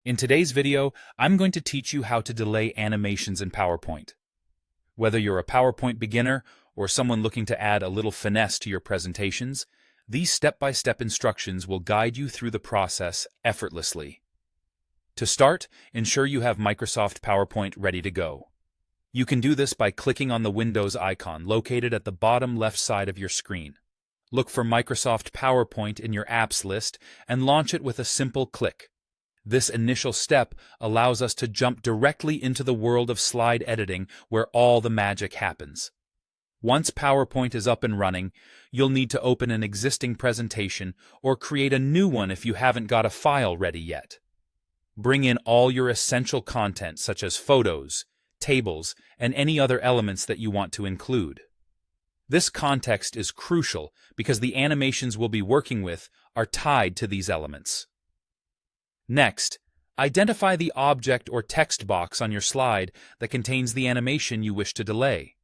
In today's video, I'm going to teach you how to delay animations in PowerPoint. Whether you're a PowerPoint beginner or someone looking to add a little finesse to your presentations, these step-by-step instructions will guide you through the process effortlessly. To start, ensure you have Microsoft PowerPoint ready to go. You can do this by clicking on the Windows icon located at the bottom left side of your screen. Look for Microsoft PowerPoint in your apps list and launch it with a simple click. This initial step allows us to jump directly into the world of slide editing where all the magic happens. Once PowerPoint is up and running, you'll need to open an existing presentation or create a new one if you haven't got a file ready yet. Bring in all your essential content such as photos, tables, and any other elements that you want to include. This context is crucial because the animations we'll be working with are tied to these elements. Next, identify the object or text box on your slide that contains the animation you wish to delay.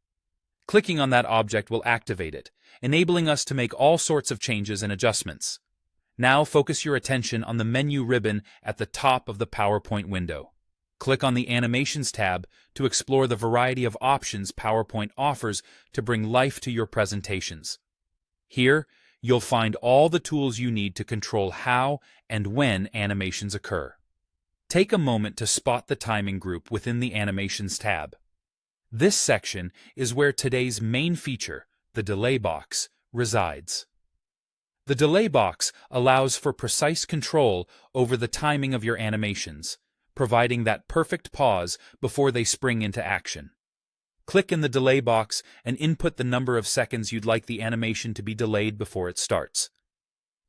Clicking on that object will activate it, enabling us to make all sorts of changes and adjustments. Now focus your attention on the menu ribbon at the top of the PowerPoint window. Click on the Animations tab to explore the variety of options PowerPoint offers to bring life to your presentations. Here, you'll find all the tools you need to control how and when animations occur. Take a moment to spot the timing group within the Animations tab. This section is where today's main feature, the delay box, resides. The delay box allows for precise control over the timing of your animations, providing that perfect pause before they spring into action. Click in the delay box and input the number of seconds you'd like the animation to be delayed before it starts.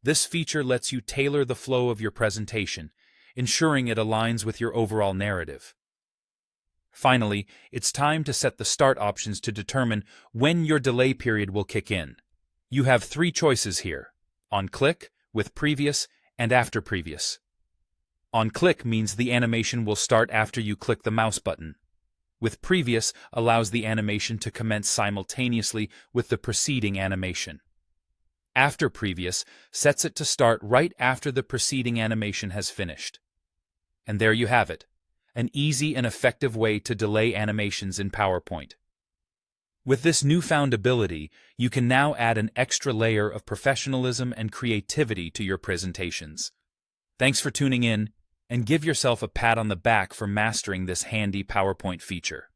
This feature lets you tailor the flow of your presentation, ensuring it aligns with your overall narrative. Finally, it's time to set the start options to determine when your delay period will kick in. You have 3 choices here: on click, with previous, and after previous. On click means the animation will start after you click the mouse button. With previous allows the animation to commence simultaneously with the preceding animation. After previous sets it to start right after the preceding animation has finished. And there you have it, an easy and effective way to delay animations in PowerPoint. With this newfound ability, you can now add an extra layer of professionalism and creativity to your presentations. Thanks for tuning in, and give yourself a pat on the back for mastering this handy PowerPoint feature.